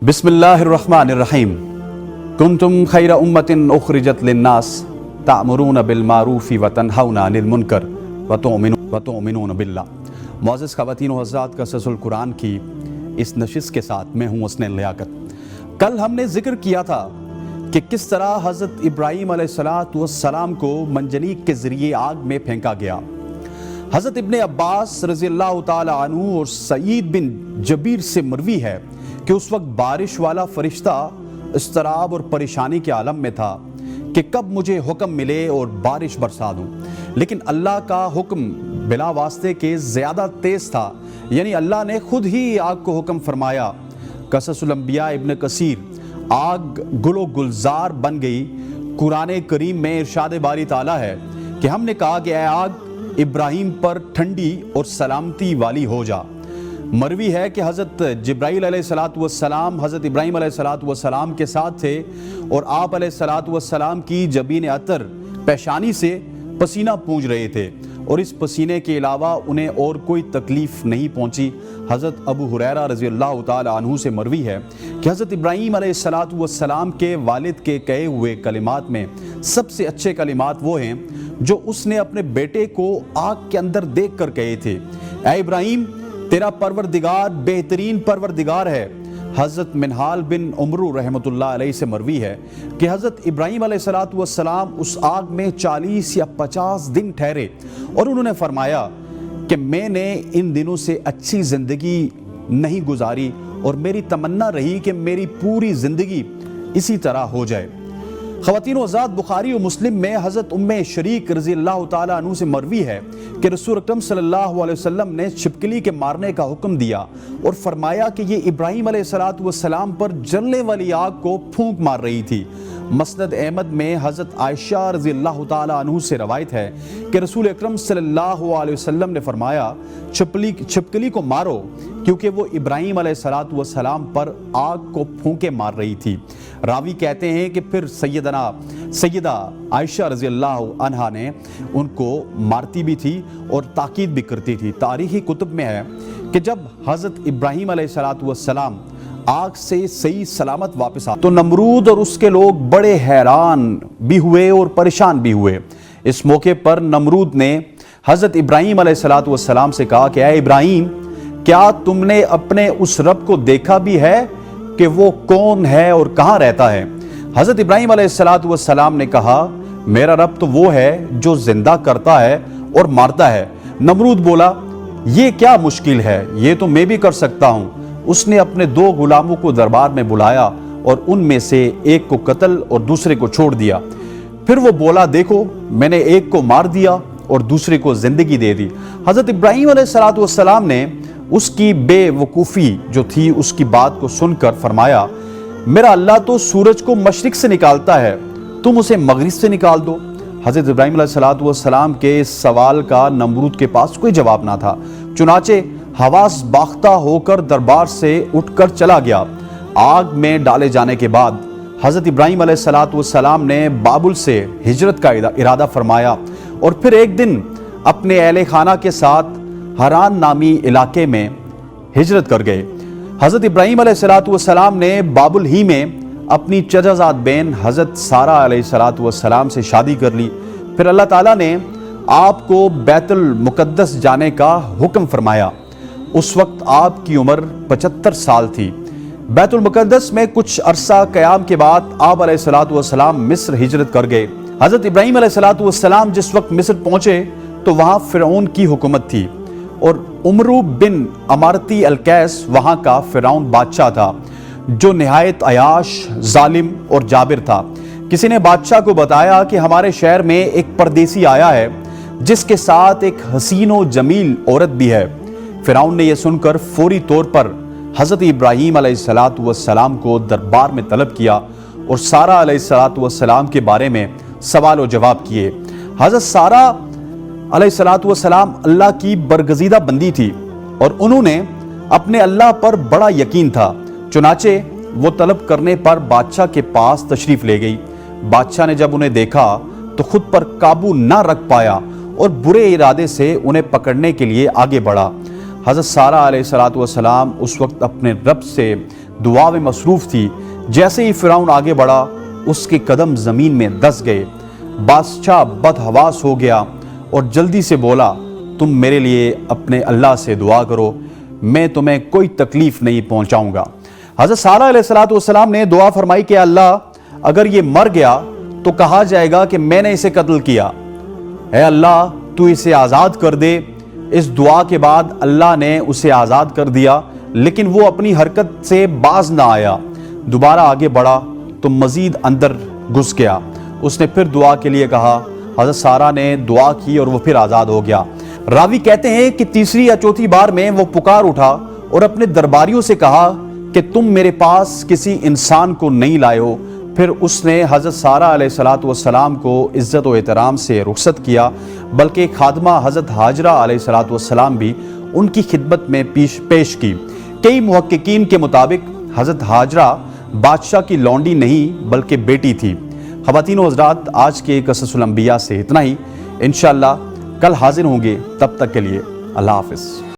بسم اللہ الرحمن الرحیم کنتم خیر امت اخرجت للناس تأمرون بالمعروف وتنہون عن المنکر وتؤمنون باللہ۔ معزز خواتین و حضرات، قصص القرآن کی اس نشست کے ساتھ میں ہوں حسن لیاقت۔ کل ہم نے ذکر کیا تھا کہ کس طرح حضرت ابراہیم علیہ السلام کو منجنیق کے ذریعے آگ میں پھینکا گیا۔ حضرت ابن عباس رضی اللہ تعالی عنہ اور سعید بن جبیر سے مروی ہے کہ اس وقت بارش والا فرشتہ اضطراب اور پریشانی کے عالم میں تھا کہ کب مجھے حکم ملے اور بارش برسا دوں، لیکن اللہ کا حکم بلا واسطے کے زیادہ تیز تھا، یعنی اللہ نے خود ہی آگ کو حکم فرمایا۔ قصص الانبیاء ابن کثیر، آگ گل و گلزار بن گئی۔ قرآن کریم میں ارشاد باری تعالیٰ ہے کہ ہم نے کہا کہ اے آگ ابراہیم پر ٹھنڈی اور سلامتی والی ہو جا۔ مروی ہے کہ حضرت جبرائیل علیہ السلام حضرت ابراہیم علیہ السلام کے ساتھ تھے اور آپ علیہ السلام کی جبین عطر پیشانی سے پسینہ پونجھ رہے تھے، اور اس پسینے کے علاوہ انہیں اور کوئی تکلیف نہیں پہنچی۔ حضرت ابو ہریرہ رضی اللہ تعالی عنہ سے مروی ہے کہ حضرت ابراہیم علیہ السلام کے والد کے کہے ہوئے کلمات میں سب سے اچھے کلمات وہ ہیں جو اس نے اپنے بیٹے کو آگ کے اندر دیکھ کر کہے تھے، اے ابراہیم تیرا پروردگار بہترین پروردگار ہے۔ حضرت منہال بن عمرو رحمۃ اللہ علیہ سے مروی ہے کہ حضرت ابراہیم علیہ السلام اس آگ میں 40 یا 50 دن ٹھہرے، اور انہوں نے فرمایا کہ میں نے ان دنوں سے اچھی زندگی نہیں گزاری اور میری تمنا رہی کہ میری پوری زندگی اسی طرح ہو جائے۔ خواتین و حضرات، بخاری و مسلم میں حضرت ام شریک رضی اللہ تعالی عنہ سے مروی ہے کہ رسول اکرم صلی اللہ علیہ وسلم نے چھپکلی کے مارنے کا حکم دیا اور فرمایا کہ یہ ابراہیم علیہ السلام پر جلنے والی آگ کو پھونک مار رہی تھی۔ مسند احمد میں حضرت عائشہ رضی اللہ تعالی عنہ سے روایت ہے کہ رسول اکرم صلی اللہ علیہ وسلم نے فرمایا چھپکلی کو مارو، کیونکہ وہ ابراہیم علیہ السلام پر آگ کو پھونکے مار رہی تھی۔ راوی کہتے ہیں کہ پھر سیدہ عائشہ رضی اللہ عنہا نے ان کو مارتی بھی تھی اور تاکید بھی کرتی تھی۔ تاریخی کتب میں ہے کہ جب حضرت ابراہیم علیہ السلام آگ سے صحیح سلامت واپس آئے تو نمرود اور اس کے لوگ بڑے حیران بھی ہوئے اور پریشان بھی ہوئے۔ اس موقع پر نمرود نے حضرت ابراہیم علیہ السلام سے کہا کہ اے ابراہیم، کیا تم نے اپنے اس رب کو دیکھا بھی ہے کہ وہ کون ہے اور کہاں رہتا ہے؟ حضرت ابراہیم علیہ السلام نے کہا، میرا رب تو وہ ہے جو زندہ کرتا ہے اور مارتا ہے۔ نمرود بولا، یہ کیا مشکل ہے، یہ تو میں بھی کر سکتا ہوں۔ اس نے اپنے 2 غلاموں کو دربار میں بلایا اور ان میں سے ایک کو قتل اور دوسرے کو چھوڑ دیا۔ پھر وہ بولا، دیکھو میں نے ایک کو مار دیا اور دوسرے کو زندگی دے دی۔ حضرت ابراہیم علیہ السلام نے اس کی بے وقوفی جو تھی اس کی بات کو سن کر فرمایا، میرا اللہ تو سورج کو مشرق سے نکالتا ہے، تم اسے مغرب سے نکال دو۔ حضرت ابراہیم علیہ السلام کے اس سوال کا نمرود کے پاس کوئی جواب نہ تھا، چنانچہ حواس باختہ ہو کر دربار سے اٹھ کر چلا گیا۔ آگ میں ڈالے جانے کے بعد حضرت ابراہیم علیہ السلام نے بابل سے ہجرت کا ارادہ فرمایا اور پھر ایک دن اپنے اہل خانہ کے ساتھ ہران نامی علاقے میں ہجرت کر گئے۔ حضرت ابراہیم علیہ السلام نے بابل ہی میں اپنی چچازاد بہن حضرت سارہ علیہ السلام سے شادی کر لی۔ پھر اللہ تعالیٰ نے آپ کو بیت المقدس جانے کا حکم فرمایا۔ اس وقت آپ کی عمر 75 سال تھی۔ بیت المقدس میں کچھ عرصہ قیام کے بعد آپ علیہ السلام مصر ہجرت کر گئے۔ حضرت ابراہیم علیہ السلام جس وقت مصر پہنچے تو وہاں فرعون کی حکومت تھی اور عمرو بن امارتی القیس وہاں کا فرعون بادشاہ تھا جو نہایت عیاش، ظالم اور جابر تھا۔ کسی نے بادشاہ کو بتایا کہ ہمارے شہر میں ایک پردیسی آیا ہے جس کے ساتھ ایک حسین و جمیل عورت بھی ہے۔ فرعون نے یہ سن کر فوری طور پر حضرت ابراہیم علیہ السلام کو دربار میں طلب کیا اور سارہ علیہ السلام کے بارے میں سوال و جواب کیے۔ حضرت سارہ علیہ السلام اللہ کی برگزیدہ بندی تھی اور انہوں نے اپنے اللہ پر بڑا یقین تھا، چنانچہ وہ طلب کرنے پر بادشاہ کے پاس تشریف لے گئی۔ بادشاہ نے جب انہیں دیکھا تو خود پر قابو نہ رکھ پایا اور برے ارادے سے انہیں پکڑنے کے لیے آگے بڑھا۔ حضرت سارہ علیہ السلام اس وقت اپنے رب سے دعا میں مصروف تھی۔ جیسے ہی فرعون آگے بڑھا اس کے قدم زمین میں دس گئے۔ بادشاہ بدحواس ہو گیا اور جلدی سے بولا تم میرے لیے اپنے اللہ سے دعا کرو، میں تمہیں کوئی تکلیف نہیں پہنچاؤں گا۔ حضرت سارہ علیہ السلام نے دعا فرمائی کہ اللہ اگر یہ مر گیا تو کہا جائے گا کہ میں نے اسے قتل کیا، اے اللہ تو اسے آزاد کر دے۔ اس دعا کے بعد اللہ نے اسے آزاد کر دیا، لیکن وہ اپنی حرکت سے باز نہ آیا۔ دوبارہ آگے بڑھا تو مزید اندر گھس گیا۔ اس نے پھر دعا کے لیے کہا، حضرت سارہ نے دعا کی اور وہ پھر آزاد ہو گیا۔ راوی کہتے ہیں کہ تیسری یا چوتھی بار میں وہ پکار اٹھا اور اپنے درباریوں سے کہا کہ تم میرے پاس کسی انسان کو نہیں لائے ہو۔ پھر اس نے حضرت سارہ علیہ السلام کو عزت و احترام سے رخصت کیا، بلکہ خادمہ حضرت ہاجرہ علیہ السلام بھی ان کی خدمت میں پیش کی۔ کئی محققین کے مطابق حضرت ہاجرہ بادشاہ کی لونڈی نہیں بلکہ بیٹی تھی۔ خواتین و حضرات، آج کے قصص الانبیاء سے اتنا ہی، انشاءاللہ کل حاضر ہوں گے، تب تک کے لیے اللہ حافظ۔